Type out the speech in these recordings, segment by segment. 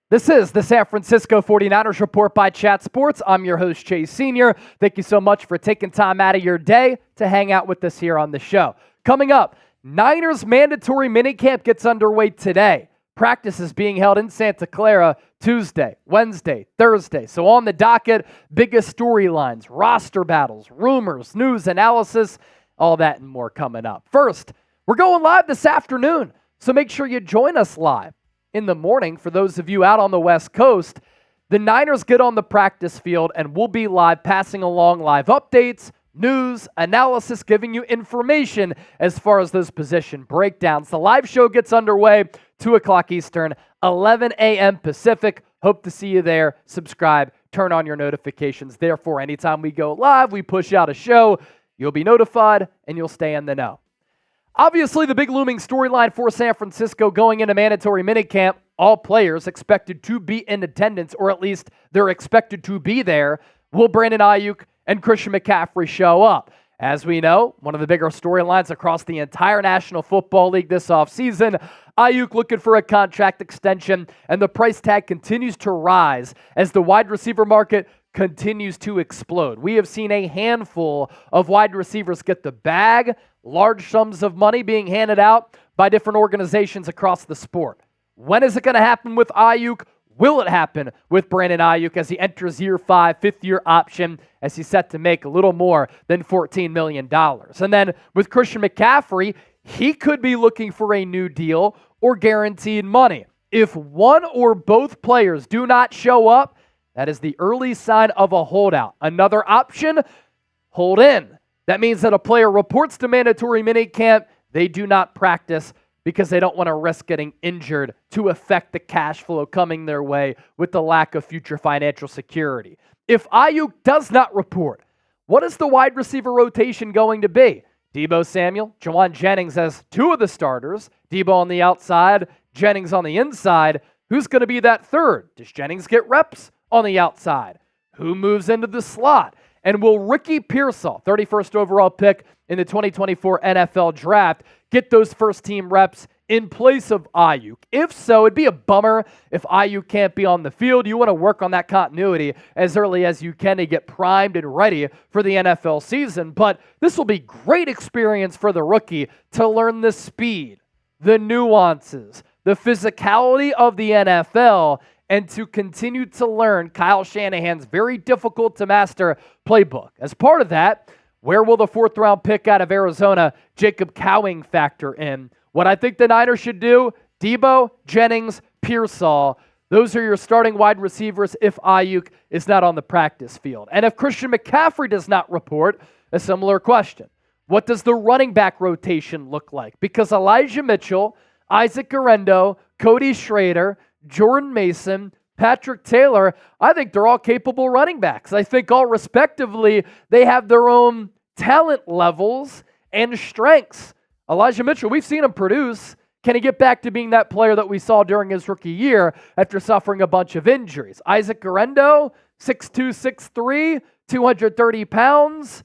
This is the San Francisco 49ers Report by Chat Sports. I'm your host, Chase Sr. Thank you so much for taking time out of your day to hang out with us here on the show. Coming up, Niners mandatory minicamp gets underway today. Practice is being held in Santa Clara Tuesday, Wednesday, Thursday. So on the docket, biggest storylines, roster battles, rumors, news, analysis, all that and more coming up. First, we're going live this afternoon, so make sure you join us live. In the morning, for those of you out on the West Coast, the Niners get on the practice field and we'll be live, passing along live updates, news, analysis, giving you information as far as those position breakdowns. The live show gets underway, 2 o'clock Eastern, 11 a.m. Pacific. Hope to see you there. Subscribe, turn on your notifications. Therefore, anytime we go live, we push out a show, you'll be notified and you'll stay in the know. Obviously, the big looming storyline for San Francisco going into mandatory minicamp, all players expected to be in attendance, or at least they're expected to be there. Will Brandon Aiyuk and Christian McCaffrey show up? As we know, one of the bigger storylines across the entire National Football League this offseason, Aiyuk looking for a contract extension, and the price tag continues to rise as the wide receiver market continues to explode. We have seen a handful of wide receivers get the bag, large sums of money being handed out by different organizations across the sport. When is it going to happen with Aiyuk? Will it happen with Brandon Aiyuk as he enters year 5, fifth-year option, as he's set to make a little more than $14 million? And then with Christian McCaffrey, he could be looking for a new deal or guaranteed money. If one or both players do not show up, that is the early sign of a holdout. Another option, hold in. That means that a player reports to mandatory minicamp, they do not practice because they don't want to risk getting injured to affect the cash flow coming their way with the lack of future financial security. If Aiyuk does not report, what is the wide receiver rotation going to be? Deebo Samuel, Jawan Jennings as 2 of the starters, Deebo on the outside, Jennings on the inside. Who's going to be that third? Does Jennings get reps on the outside? Who moves into the slot? And will Ricky Pearsall, 31st overall pick in the 2024 NFL Draft, get those first-team reps in place of Aiyuk? If so, it'd be a bummer if Aiyuk can't be on the field. You want to work on that continuity as early as you can to get primed and ready for the NFL season. But this will be great experience for the rookie to learn the speed, the nuances, the physicality of the NFL, and to continue to learn Kyle Shanahan's very difficult to master playbook. As part of that, where will the 4th-round pick out of Arizona, Jacob Cowing, factor in? What I think the Niners should do, Deebo, Jennings, Pearsall, those are your starting wide receivers if Aiyuk is not on the practice field. And if Christian McCaffrey does not report, a similar question. What does the running back rotation look like? Because Elijah Mitchell, Isaac Guerendo, Cody Schrader, Jordan Mason, Patrick Taylor, I think they're all capable running backs. I think all respectively, they have their own talent levels and strengths. Elijah Mitchell, we've seen him produce. Can he get back to being that player that we saw during his rookie year after suffering a bunch of injuries? Isaac Guerendo, 6'2", 6'3", 230 pounds.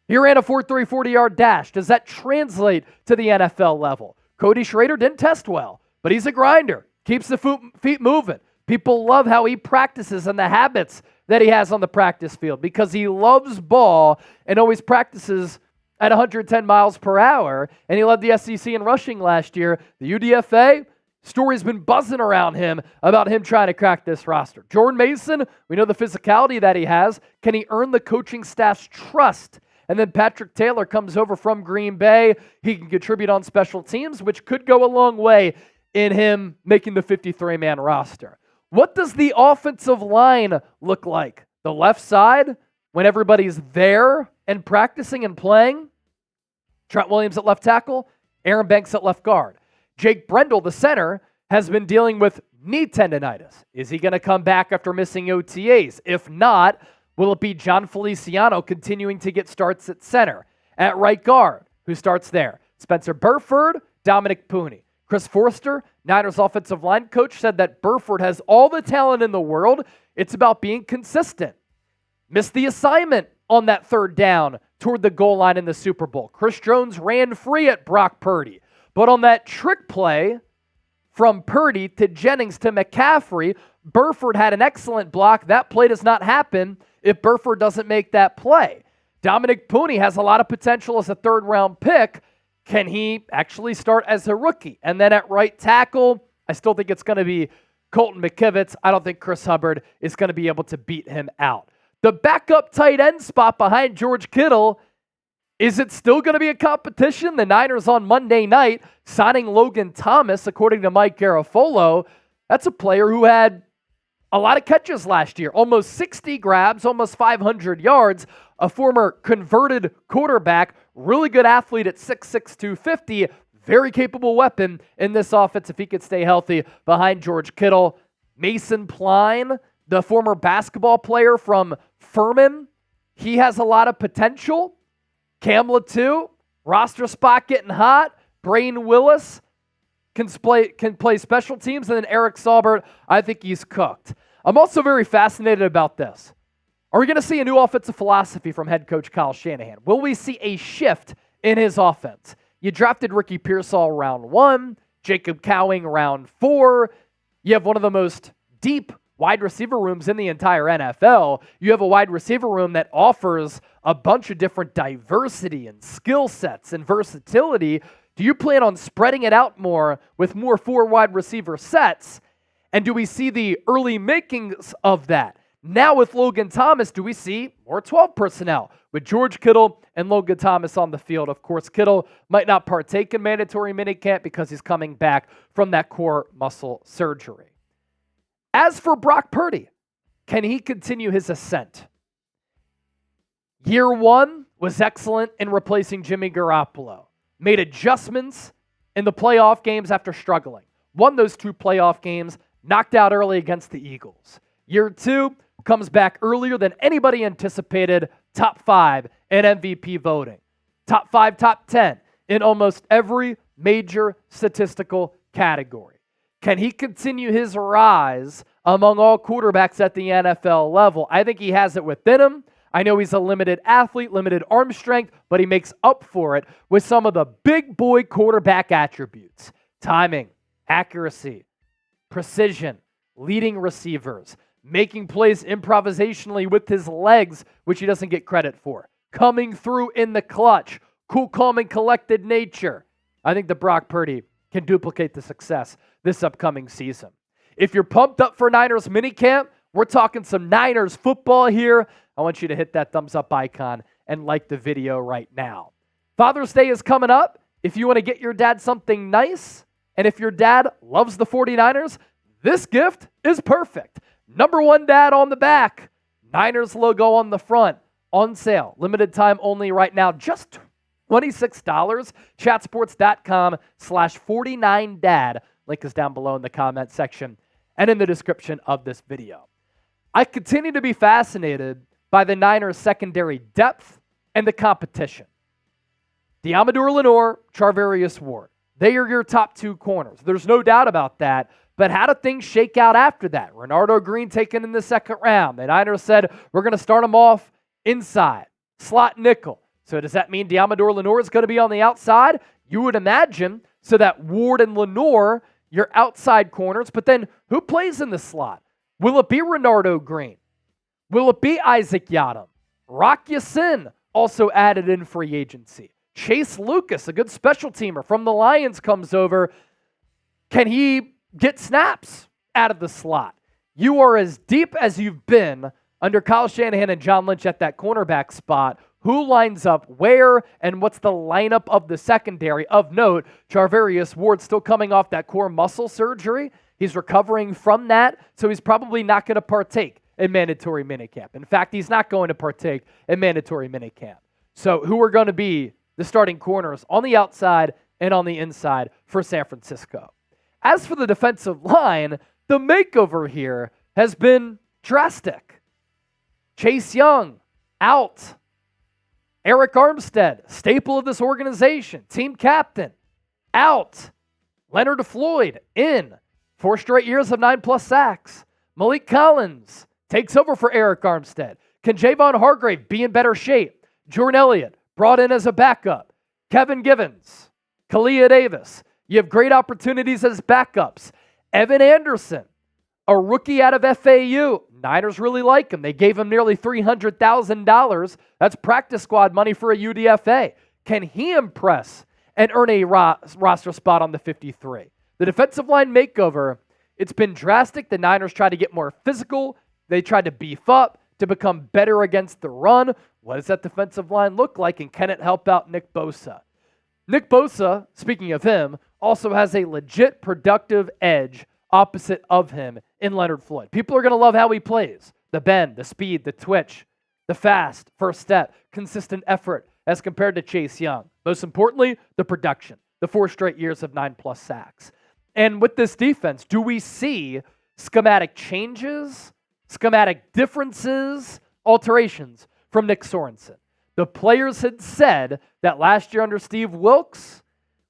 He ran a 4.3 40-yard dash. Does that translate to the NFL level? Cody Schrader didn't test well, but he's a grinder. Keeps the feet moving. People love how he practices and the habits that he has on the practice field because he loves ball and always practices at 110 miles per hour. And he led the SEC in rushing last year. The UDFA, story's been buzzing around him about him trying to crack this roster. Jordan Mason, we know the physicality that he has. Can he earn the coaching staff's trust? And then Patrick Taylor comes over from Green Bay. He can contribute on special teams, which could go a long way in him making the 53-man roster. What does the offensive line look like? The left side, when everybody's there and practicing and playing? Trent Williams at left tackle, Aaron Banks at left guard. Jake Brendel, the center, has been dealing with knee tendonitis. Is he going to come back after missing OTAs? If not, will it be John Feliciano continuing to get starts at center? At right guard, who starts there? Spencer Burford, Dominic Pooney. Chris Forster, Niners offensive line coach, said that Burford has all the talent in the world. It's about being consistent. Missed the assignment on that 3rd down toward the goal line in the Super Bowl. Chris Jones ran free at Brock Purdy. But on that trick play from Purdy to Jennings to McCaffrey, Burford had an excellent block. That play does not happen if Burford doesn't make that play. Dominic Pooney has a lot of potential as a third-round pick. Can he actually start as a rookie? And then at right tackle, I still think it's going to be Colton McKivitz. I don't think Chris Hubbard is going to be able to beat him out. The backup tight end spot behind George Kittle, is it still going to be a competition? The Niners on Monday night signing Logan Thomas, according to Mike Garafolo. That's a player who had a lot of catches last year, almost 60 grabs, almost 500 yards, a former converted quarterback, really good athlete at 6'6", 250, very capable weapon in this offense if he could stay healthy behind George Kittle. Mason Pline, the former basketball player from Furman, he has a lot of potential. Kamla too, roster spot getting hot. Brain Willis can play special teams. And then Eric Saubert, I think he's cooked. I'm also very fascinated about this. Are we going to see a new offensive philosophy from head coach Kyle Shanahan? Will we see a shift in his offense? You drafted Ricky Pearsall round 1, Jacob Cowing round 4. You have one of the most deep wide receiver rooms in the entire NFL. You have a wide receiver room that offers a bunch of different diversity and skill sets and versatility. Do you plan on spreading it out more with more 4 wide receiver sets? And do we see the early makings of that? Now with Logan Thomas, do we see more 12 personnel with George Kittle and Logan Thomas on the field? Of course, Kittle might not partake in mandatory minicamp because he's coming back from that core muscle surgery. As for Brock Purdy, can he continue his ascent? Year 1 was excellent in replacing Jimmy Garoppolo. Made adjustments in the playoff games after struggling. Won those 2 playoff games, knocked out early against the Eagles. Year 2 comes back earlier than anybody anticipated, top 5 in MVP voting. Top 5, top 10 in almost every major statistical category. Can he continue his rise among all quarterbacks at the NFL level? I think he has it within him. I know he's a limited athlete, limited arm strength, but he makes up for it with some of the big boy quarterback attributes. Timing, accuracy, precision, leading receivers, making plays improvisationally with his legs, which he doesn't get credit for. Coming through in the clutch, cool, calm, and collected nature. I think that Brock Purdy can duplicate the success this upcoming season. If you're pumped up for Niners minicamp, we're talking some Niners football here. I want you to hit that thumbs up icon and like the video right now. Father's Day is coming up. If you want to get your dad something nice, and if your dad loves the 49ers, this gift is perfect. Number 1 dad on the back, Niners logo on the front, on sale, limited time only right now, just $26, chatsports.com/49dad. Link is down below in the comment section and in the description of this video. I continue to be fascinated by the Niners secondary depth and the competition. Deommodore Lenoir, Charvarius Ward. They are your top 2 corners. There's no doubt about that. But how do things shake out after that? Renardo Green taken in the 2nd round. The Niners said, we're going to start him off inside, slot nickel. So does that mean Deommodore Lenoir is going to be on the outside? You would imagine, so that Ward and Lenoir, your outside corners. But then who plays in the slot? Will it be Renardo Green? Will it be Isaac Yiadom? Rock Ya-Sin also added in free agency. Chase Lucas, a good special teamer from the Lions, comes over. Can he get snaps out of the slot? You are as deep as you've been under Kyle Shanahan and John Lynch at that cornerback spot. Who lines up where, and what's the lineup of the secondary? Of note, Charvarius Ward still coming off that core muscle surgery. He's recovering from that, so he's probably not going to partake in mandatory minicamp. In fact, he's not going to partake in mandatory minicamp. So who are going to be the starting corners on the outside and on the inside for San Francisco? As for the defensive line, the makeover here has been drastic. Chase Young, out. Eric Armstead, staple of this organization, team captain, out. Leonard Floyd, in. 4 straight years of 9+ sacks. Malik Collins takes over for Eric Armstead. Can Javon Hargrave be in better shape? Jordan Elliott, brought in as a backup. Kevin Givens, Kalia Davis. You have great opportunities as backups. Evan Anderson, A rookie out of FAU. Niners really like him. They gave him nearly $300,000. That's practice squad money for a UDFA. Can he impress and earn a roster spot on the 53? The defensive line makeover, it's been drastic. The Niners tried to get more physical. They tried to beef up to become better against the run. What does that defensive line look like, and can it help out Nick Bosa? Nick Bosa, speaking of him, also has a legit productive edge opposite of him in Leonard Floyd. People are going to love how he plays. The bend, the speed, the twitch, the fast, first step, consistent effort as compared to Chase Young. Most importantly, the production, the 4 straight years of 9+ sacks. And with this defense, do we see schematic changes, schematic differences, alterations from Nick Sorensen? The players had said that last year under Steve Wilks,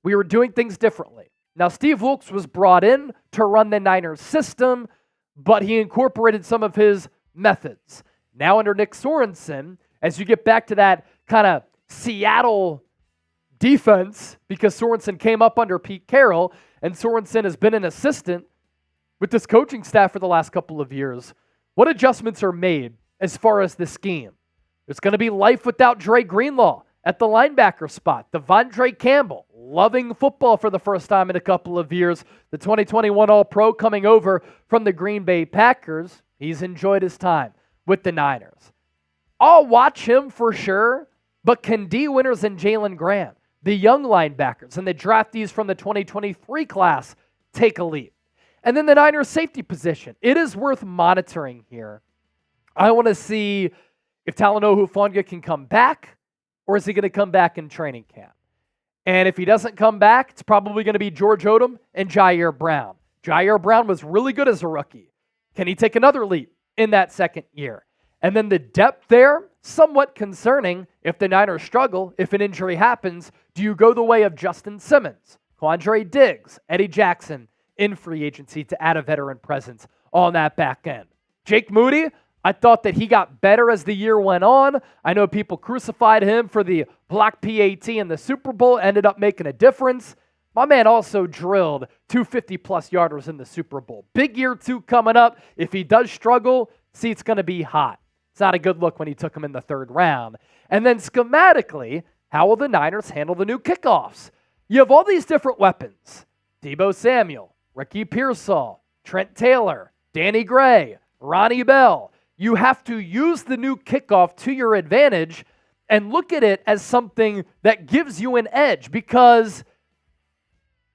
we were doing things differently. Now, Steve Wilks was brought in to run the Niners system, but he incorporated some of his methods. Now under Nick Sorensen, as you get back to that kind of Seattle defense, because Sorensen came up under Pete Carroll, and Sorensen has been an assistant with this coaching staff for the last couple of years, what adjustments are made as far as the scheme? There's going to be life without Dre Greenlaw at the linebacker spot. Devondre Campbell, loving football for the first time in a couple of years. The 2021 All-Pro coming over from the Green Bay Packers. He's enjoyed his time with the Niners. I'll watch him for sure, but can D. Winters and Jalen Graham, the young linebackers, and the draftees from the 2023 class, take a leap? And then the Niners safety position. It is worth monitoring here. I want to see if Talanoa Hufanga can come back, or is he going to come back in training camp? And if he doesn't come back, it's probably going to be George Odom and Jair Brown. Jair Brown was really good as a rookie. Can he take another leap in that second year? And then the depth there, somewhat concerning. If the Niners struggle, if an injury happens, do you go the way of Justin Simmons, Quandre Diggs, Eddie Jackson in free agency to add a veteran presence on that back end? Jake Moody, I thought that he got better as the year went on. I know people crucified him for the block PAT in the Super Bowl, ended up making a difference. My man also drilled 250-plus yarders in the Super Bowl. Big year 2 coming up. If he does struggle, seat's going to be hot. It's not a good look when he took him in the 3rd round. And then schematically, how will the Niners handle the new kickoffs? You have all these different weapons. Deebo Samuel, Ricky Pearsall, Trent Taylor, Danny Gray, Ronnie Bell. You have to use the new kickoff to your advantage and look at it as something that gives you an edge, because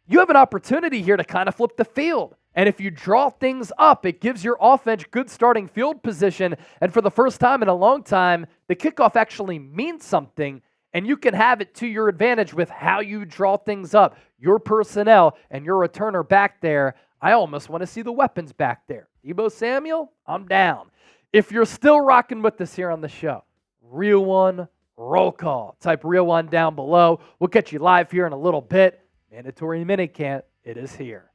you have an opportunity here to kind of flip the field. And if you draw things up, it gives your offense good starting field position. And for the first time in a long time, the kickoff actually means something, and you can have it to your advantage with how you draw things up, your personnel, and your returner back there. I almost want to see the weapons back there. Deebo Samuel, I'm down. If you're still rocking with us here on the show, Real One Roll Call. Type Real One down below. We'll catch you live here in a little bit. Mandatory Minicamp, it is here.